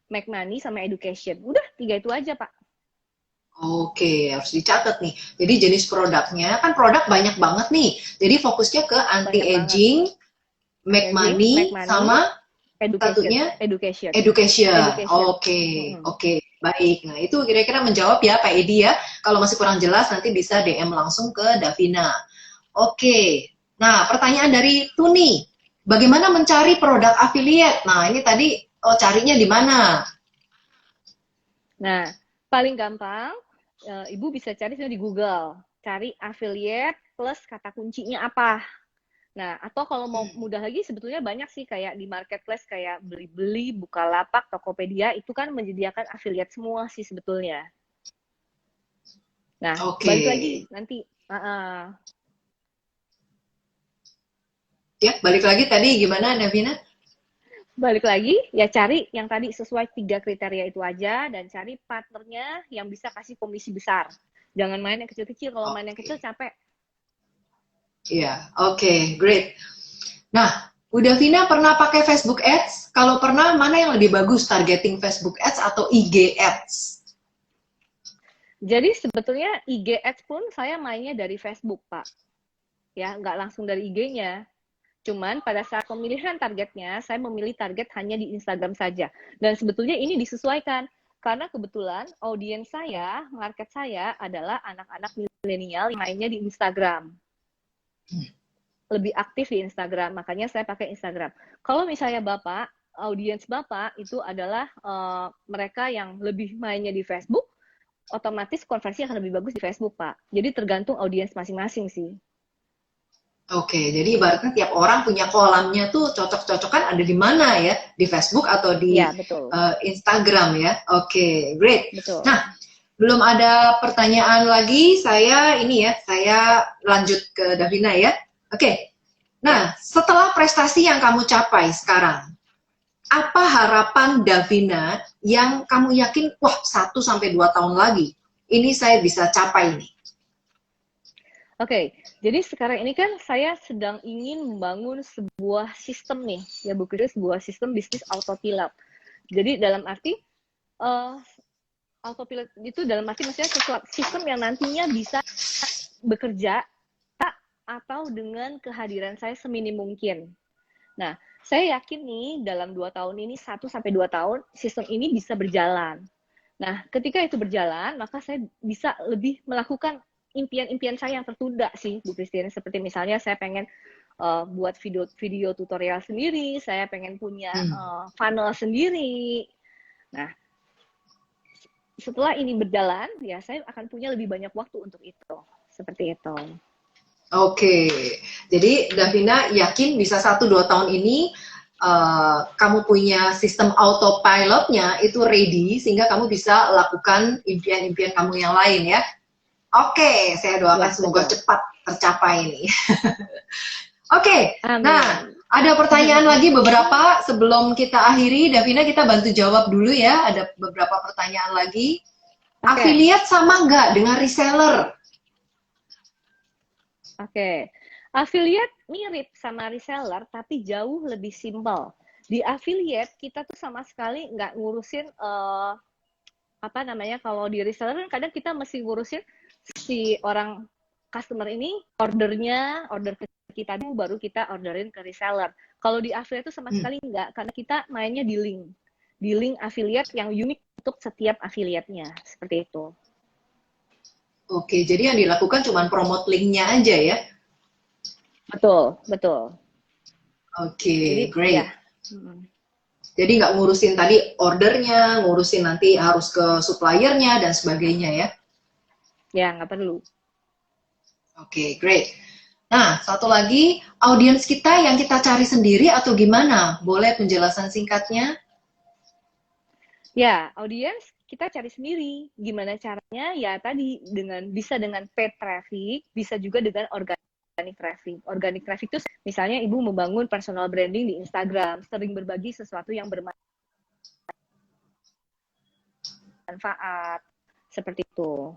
make money, sama education. Udah, 3 itu aja, Pak. oke, harus dicatat nih. Jadi jenis produknya, kan produk banyak banget nih. Jadi fokusnya ke Banyak banget. anti-aging, make Anti-aging, make money, money, sama education. satunya Education. education. Education. Oke, Mm-mm. oke, baik. Nah, itu kira-kira menjawab ya Pak Edi ya. Kalau masih kurang jelas nanti bisa DM langsung ke Davina. Oke. Nah, pertanyaan dari Tuni. Bagaimana mencari produk affiliate? Nah, ini tadi carinya di mana? Nah, paling gampang, Ibu bisa cari di Google. Cari affiliate plus kata kuncinya apa. Nah, atau kalau mau mudah lagi sebetulnya banyak sih kayak di marketplace kayak Beli-beli, Bukalapak, Tokopedia itu kan menyediakan affiliate semua sih sebetulnya. Nah, Oke. balik lagi nanti. Ya, balik lagi tadi gimana Davina? Balik lagi ya cari yang tadi sesuai 3 kriteria itu aja dan cari partnernya yang bisa kasih komisi besar. Jangan main yang kecil-kecil. Kalau main yang kecil Oke. capek. Iya, oke, great. Nah, Bu Davina pernah pakai Facebook Ads? Kalau pernah, mana yang lebih bagus targeting Facebook Ads atau IG Ads? Jadi sebetulnya IG Ads pun saya mainnya dari Facebook, Pak. Ya, nggak langsung dari IG-nya. Cuman pada saat pemilihan targetnya, saya memilih target hanya di Instagram saja. Dan sebetulnya ini disesuaikan. Karena kebetulan audiens saya, market saya adalah anak-anak milenial yang mainnya di Instagram. Lebih aktif di Instagram, makanya saya pakai Instagram. Kalau misalnya Bapak, audiens Bapak itu adalah mereka yang lebih mainnya di Facebook, otomatis konversi akan lebih bagus di Facebook, Pak. Jadi tergantung audiens masing-masing sih. Oke, jadi ibaratnya tiap orang punya kolamnya tuh cocok-cocokan ada di mana ya? Di Facebook atau di Ya, betul. Instagram ya? Oke, great. Betul. Nah, belum ada pertanyaan lagi. Saya lanjut ke Davina ya. Oke. Ya. Nah, setelah prestasi yang kamu capai sekarang, apa harapan Davina yang kamu yakin, wah 1 sampai 2 tahun lagi, ini saya bisa capai nih? Oke, jadi sekarang ini kan saya sedang ingin membangun sebuah sistem nih, ya Bu Kris, sebuah sistem bisnis autopilot. Jadi dalam arti autopilot itu dalam arti maksudnya sesuatu sistem yang nantinya bisa bekerja atau dengan kehadiran saya seminim mungkin. Nah, saya yakin nih dalam 2 tahun ini, 1 sampai 2 tahun, sistem ini bisa berjalan. Nah, ketika itu berjalan, maka saya bisa lebih melakukan impian-impian saya yang tertunda sih, Bu Christine. Seperti misalnya saya pengen buat video tutorial sendiri, saya pengen punya funnel sendiri. Nah, setelah ini berjalan, ya saya akan punya lebih banyak waktu untuk itu. Seperti itu. Oke, jadi Davina yakin bisa 1-2 tahun ini kamu punya sistem autopilotnya itu ready sehingga kamu bisa lakukan impian-impian kamu yang lain ya. Oke, saya doakan semoga cepat tercapai ini. Oke, nah ada pertanyaan lagi beberapa sebelum kita akhiri. Davina, kita bantu jawab dulu ya. Ada beberapa pertanyaan lagi. Affiliate sama nggak dengan reseller? Oke, affiliate mirip sama reseller, tapi jauh lebih simpel. Di affiliate kita tuh sama sekali nggak ngurusin apa namanya, kalau di reseller kan kadang kita mesti ngurusin si orang customer ini order ke kita dulu, baru kita orderin ke reseller. Kalau di affiliate itu sama sekali nggak, karena kita mainnya di link affiliate yang unik untuk setiap affiliate-nya, seperti itu. Oke, jadi yang dilakukan cuma promote linknya aja ya? Betul, betul. Oke, great. Ya. Jadi nggak ngurusin tadi ordernya, ngurusin nanti harus ke suppliernya dan sebagainya ya? Ya, nggak perlu. Oke, great. Nah, satu lagi, audiens kita yang kita cari sendiri atau gimana? Boleh penjelasan singkatnya? Ya, audiens kita cari sendiri. Gimana caranya? Ya tadi bisa dengan paid traffic, bisa juga dengan organic traffic. Organic traffic itu misalnya ibu membangun personal branding di Instagram, sering berbagi sesuatu yang bermanfaat, seperti itu.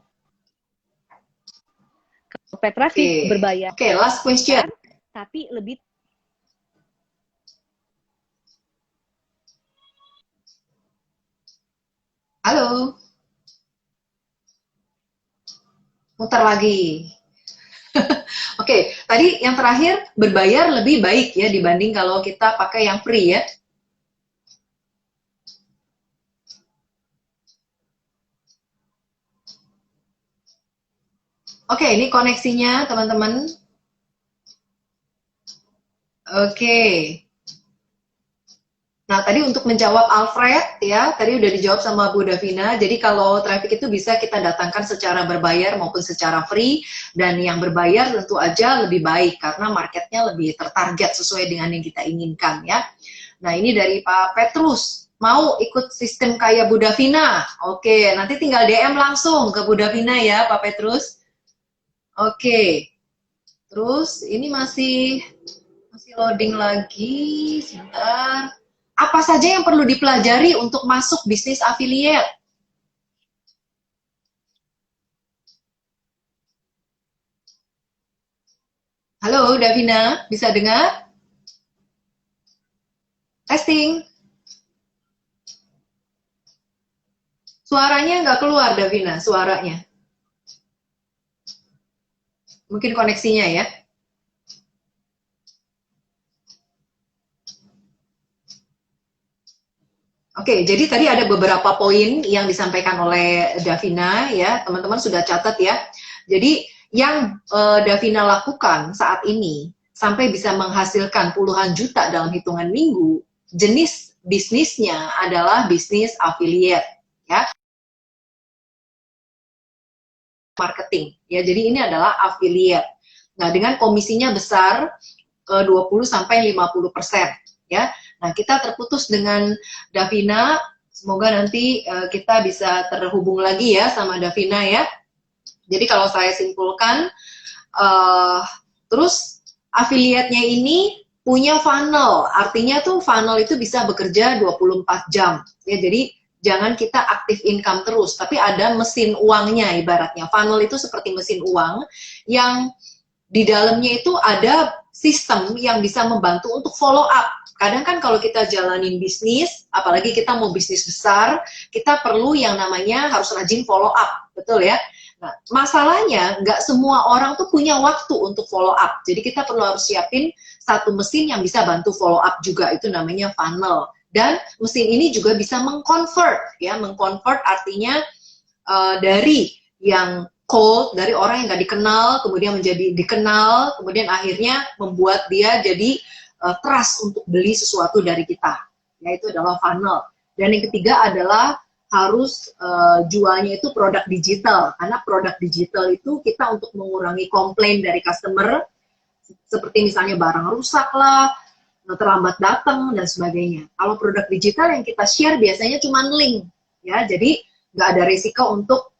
Kalau paid traffic berbayar. Oke, last question. Tapi lebih. Halo. Muter lagi. Oke, tadi yang terakhir berbayar lebih baik ya dibanding kalau kita pakai yang free ya. Oke, ini koneksinya teman-teman. Oke. Nah, tadi untuk menjawab Alfred ya, tadi udah dijawab sama Bu Davina. Jadi kalau traffic itu bisa kita datangkan secara berbayar maupun secara free, dan yang berbayar tentu aja lebih baik karena marketnya lebih tertarget sesuai dengan yang kita inginkan ya. Nah, ini dari Pak Petrus, mau ikut sistem kayak Bu Davina? Oke, nanti tinggal DM langsung ke Bu Davina ya Pak Petrus. Oke, terus ini masih loading lagi, sebentar. Apa saja yang perlu dipelajari untuk masuk bisnis affiliate? Halo, Davina, bisa dengar? Testing. Suaranya nggak keluar, Davina, suaranya. Mungkin koneksinya ya. Oke, jadi tadi ada beberapa poin yang disampaikan oleh Davina ya, teman-teman sudah catat ya. Jadi yang Davina lakukan saat ini sampai bisa menghasilkan puluhan juta dalam hitungan minggu, jenis bisnisnya adalah bisnis affiliate ya. Marketing ya. Jadi ini adalah affiliate. Nah, dengan komisinya besar 20-50% ya. Nah, kita terputus dengan Davina. Semoga nanti kita bisa terhubung lagi ya sama Davina ya. Jadi kalau saya simpulkan, terus affiliate-nya ini punya funnel. Artinya tuh funnel itu bisa bekerja 24 jam. Ya, jadi jangan kita aktif income terus, tapi ada mesin uangnya ibaratnya. Funnel itu seperti mesin uang yang di dalamnya itu ada sistem yang bisa membantu untuk follow up. Kadang kan kalau kita jalanin bisnis, apalagi kita mau bisnis besar, kita perlu yang namanya harus rajin follow up, betul ya? Nah, masalahnya nggak semua orang tuh punya waktu untuk follow up. Jadi kita perlu harus siapin satu mesin yang bisa bantu follow up juga, itu namanya funnel. Dan mesin ini juga bisa mengconvert, ya, mengconvert artinya dari yang cold, dari orang yang nggak dikenal, kemudian menjadi dikenal, kemudian akhirnya membuat dia jadi trust untuk beli sesuatu dari kita, yaitu adalah funnel. Dan yang ketiga adalah harus jualnya itu produk digital, karena produk digital itu kita untuk mengurangi komplain dari customer, seperti misalnya barang rusak lah, terlambat datang, dan sebagainya. Kalau produk digital yang kita share biasanya cuma link, ya, jadi nggak ada risiko untuk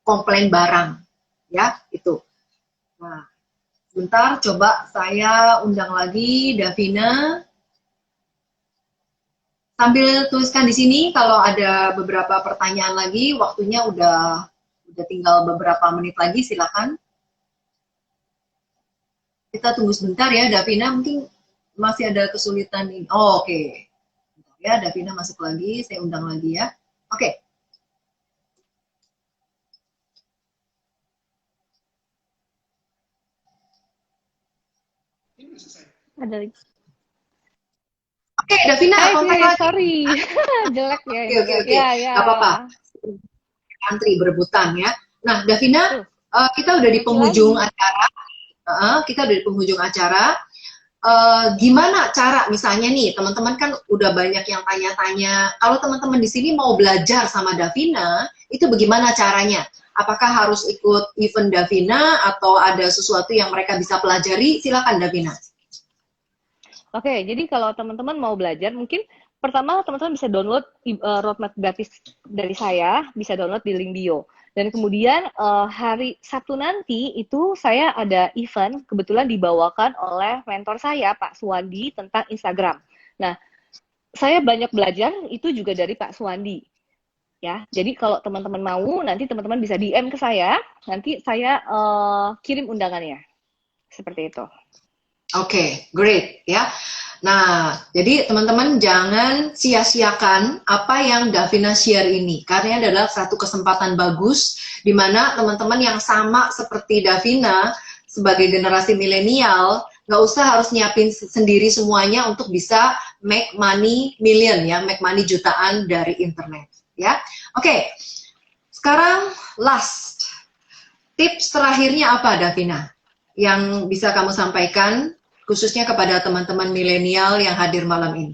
komplain barang, ya, itu. Nah, sebentar, coba saya undang lagi Davina. Sambil tuliskan di sini kalau ada beberapa pertanyaan lagi, waktunya udah tinggal beberapa menit lagi, silakan. Kita tunggu sebentar ya, Davina mungkin masih ada kesulitan ini. Oh, oke. Bentar ya, Davina masuk lagi, saya undang lagi ya. Oke. Ada lagi. Oke, Davina, Hai, kontak Sis, lagi. sorry. Jelek ya. Oke. Ya, ya. Gak apa-apa. Antri berebutan ya. Nah, Davina, kita udah di penghujung acara. Kita udah di penghujung acara. Gimana cara, misalnya nih, teman-teman kan udah banyak yang tanya-tanya. Kalau teman-teman di sini mau belajar sama Davina, itu bagaimana caranya? Apakah harus ikut event Davina atau ada sesuatu yang mereka bisa pelajari? Silakan Davina. Oke, jadi kalau teman-teman mau belajar, mungkin pertama teman-teman bisa download roadmap gratis dari saya, bisa download di link bio. Dan kemudian hari Sabtu nanti itu saya ada event, kebetulan dibawakan oleh mentor saya, Pak Suwandi, tentang Instagram. Nah, saya banyak belajar itu juga dari Pak Suwandi. Ya, jadi kalau teman-teman mau, nanti teman-teman bisa DM ke saya, nanti saya kirim undangannya. Seperti itu. Oke, great ya. Nah, jadi teman-teman jangan sia-siakan apa yang Davina share ini, karena ini adalah satu kesempatan bagus di mana teman-teman yang sama seperti Davina sebagai generasi milenial nggak usah harus nyiapin sendiri semuanya untuk bisa make money million ya, make money jutaan dari internet ya. Oke, sekarang last tips terakhirnya apa Davina yang bisa kamu sampaikan khususnya kepada teman-teman milenial yang hadir malam ini?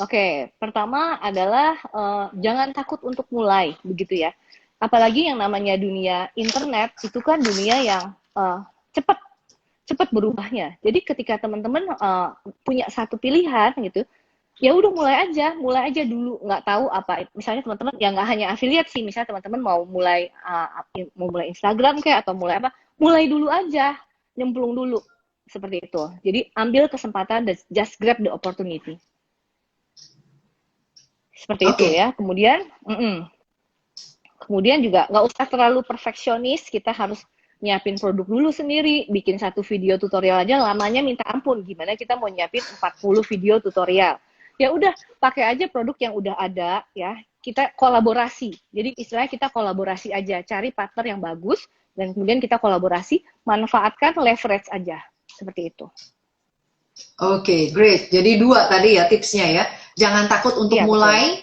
Oke, pertama adalah jangan takut untuk mulai, begitu ya. Apalagi yang namanya dunia internet itu kan dunia yang cepat berubahnya. Jadi ketika teman-teman punya satu pilihan gitu, ya udah mulai aja dulu. Nggak tahu apa, misalnya teman-teman yang nggak hanya affiliate sih, misalnya teman-teman mau mulai Instagram kayak atau mulai apa, mulai dulu aja, nyemplung dulu. Seperti itu. Jadi ambil kesempatan dan just grab the opportunity. Seperti itu ya. Kemudian juga nggak usah terlalu perfeksionis. Kita harus nyiapin produk dulu sendiri. Bikin satu video tutorial aja lamanya minta ampun. Gimana kita mau nyiapin 40 video tutorial. Ya udah, pakai aja produk yang udah ada ya. Kita kolaborasi. Jadi istilahnya kita kolaborasi aja. Cari partner yang bagus. Dan kemudian kita kolaborasi. Manfaatkan leverage aja. Seperti itu. Oke, great. Jadi 2 tadi ya tipsnya ya. Jangan takut untuk mulai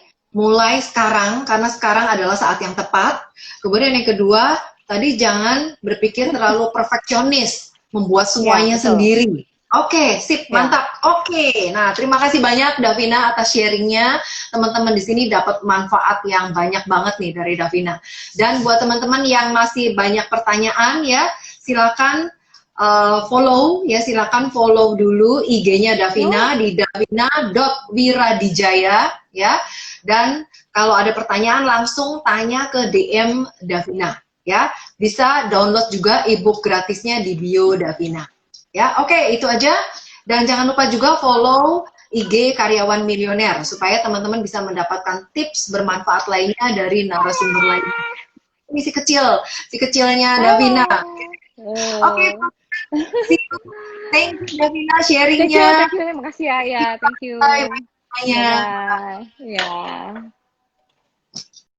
sekarang, karena sekarang adalah saat yang tepat. Kemudian yang kedua, tadi jangan berpikir terlalu perfeksionis, membuat semuanya sendiri. Oke, sip, mantap. Oke, nah terima kasih banyak Davina atas sharingnya. Teman-teman di sini dapat manfaat yang banyak banget nih dari Davina. Dan buat teman-teman yang masih banyak pertanyaan ya, silakan silakan follow dulu IG-nya Davina di davina.wiradijaya ya. Dan kalau ada pertanyaan langsung tanya ke DM Davina ya. Bisa download juga ebook gratisnya di bio Davina. Ya, oke, itu aja. Dan jangan lupa juga follow IG Karyawan Milioner supaya teman-teman bisa mendapatkan tips bermanfaat lainnya dari narasumber lainnya. Ini si kecilnya Davina. Oke. Thank you Davina sharingnya. Thank you, makasih ya, thank you. Bye. Bye. Ya.